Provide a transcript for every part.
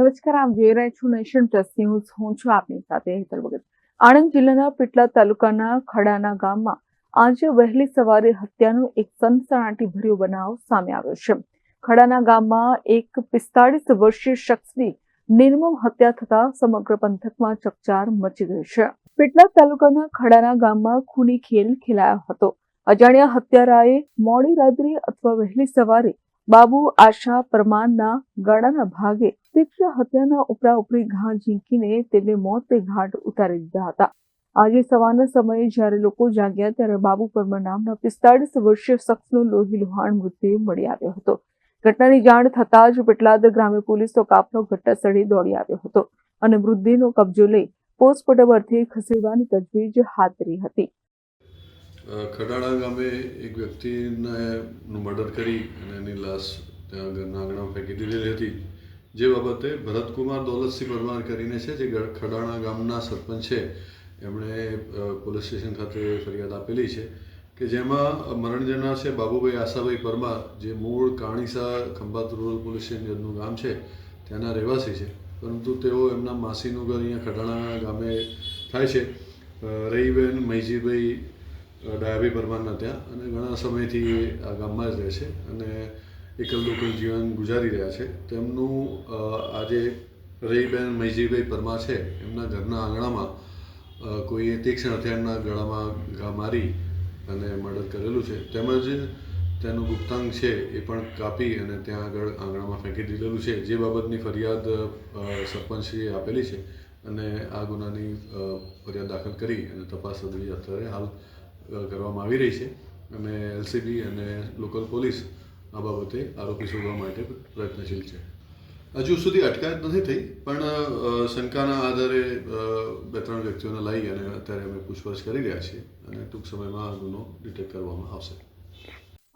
નમસ્કાર, આપ જોઈ રહ્યા છો નેશન પ્લસ ન્યૂઝ. હું છું આપની સાથે હેતલ ભગત. આણંદ જિલ્લાના પેટલાદ તાલુકાના ખડાના ગામમાં આજે વહેલી સવારે હત્યાનો એક સનસનાટીભર્યો બનાવ સામે આવ્યો છે. ખડાના ગામમાં એક 45 વર્ષીય શખ્સની નિર્મમ હત્યા થતા સમગ્ર પંથકમાં ચકચાર મચી ગઈ છે. પેટલાદ તાલુકાના ખડાના ગામમાં ખૂની ખેલ ખેલાયો હતો. અજાણ્યા હત્યારાએ મોડી રાત્રે અથવા વહેલી સવારે બાબુ આશા પરમારના ગળાના ભાગે તીક્ષ્ણ હત્યાના ઉપરાઉપરી ઘા ઝીંકીને તેમને મોતને ઘાટ ઉતારી દીધા હતા. આજે સવારના સમયે જ્યારે લોકો જાગ્યા ત્યારે બાબુ પરમાર નામના 45 વર્ષીય શખ્સનો લોહી લુહાણ મૃતદેહ મળી આવ્યો હતો. ઘટનાની જાણ થતાં જ પેટલાદ ગ્રામ્ય પોલીસનો કાફલો ઘટનાસ્થળે દોડી આવ્યો હતો અને મૃતદેહનો કબજો લઈ પોસ્ટમોર્ટમ અર્થે ખસેડવાની તજવીજ હાથ ધરી હતી. ખડાણા ગામે એક વ્યક્તિનું મર્ડર કરી અને એની લાશ ત્યાં ઘરના આંગણામાં ફેંકી દીધેલી હતી. જે બાબતે ભરતકુમાર દોલતસિંહ પરમાર કરીને છે, જે ખડાણા ગામના સરપંચ છે, એમણે પોલીસ સ્ટેશન ખાતે ફરિયાદ આપેલી છે કે જેમાં મરણ જનાર છે બાબુભાઈ આશાભાઈ પરમાર, જે મૂળ કાણીસા ખંભાત રૂરલ પોલીસ સ્ટેશનનું ગામ છે, ત્યાંના રહેવાસી છે, પરંતુ તેઓ એમના માસીનું ઘર અહીંયા ખડાણા ગામે થાય છે. રહીબેન મૈજીભાઈ ડાયાભાઈ પરમારના ત્યાં, અને ઘણા સમયથી આ ગામમાં જ રહે છે અને એકલ દોકલ જીવન ગુજારી રહ્યા છે. તેમનું આજે રહીબેન મૈજીભાઈ પરમાર છે, એમના ઘરના આંગણામાં કોઈએ તીક્ષ્ણ હથિયારના ગળામાં ઘા મારી અને મર્ડર કરેલું છે, તેમજ તેનું ગુપ્તાંગ છે એ પણ કાપી અને ત્યાં આગળ આંગણામાં ફેંકી દીધેલું છે. જે બાબતની ફરિયાદ સરપંચશ્રીએ આપેલી છે અને આ ગુનાની ફરિયાદ દાખલ કરી અને તપાસ અત્યારે હાલ કરવામાં આવી રહી છે અને એલસીબી અને લોકલ પોલીસ આ બાબતે આરોપી શોધવા માટે પ્રયત્નશીલ છે. હજુ સુધી અટકાયત નથી થઈ, પણ શંકાના આધારે 2-3 વ્યક્તિઓને લઈ અને અત્યારે અમે પૂછપરછ કરી રહ્યા છીએ અને ટૂંક સમયમાં આ ગુનો ડિટેક્ટ કરવામાં આવશે.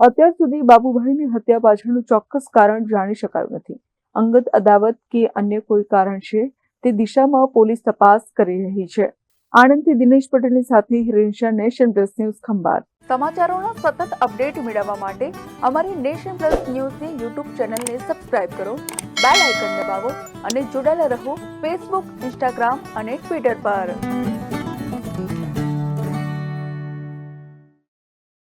અત્યાર સુધી બાબુભાઈની હત્યા પાછળનું ચોક્કસ કારણ જાણી શકાયું નથી. અંગત અદાવત કે અન્ય કોઈ કારણ છે તે દિશામાં પોલીસ તપાસ કરી રહી છે. આણંદથી દિનેશ પટેલની સાથે Hiren, nation plus news, Khambhat. સમાચારોના સતત અપડેટ મેળવવા માટે અમારી નેશન પ્લસ ન્યૂઝની યુટ્યુબ ચેનલને સબસ્ક્રાઇબ કરો, બેલ આઇકન દબાવો અને જોડાયેલા રહો ફેસબુક, ઇન્સ્ટાગ્રામ અને ટ્વિટર પર.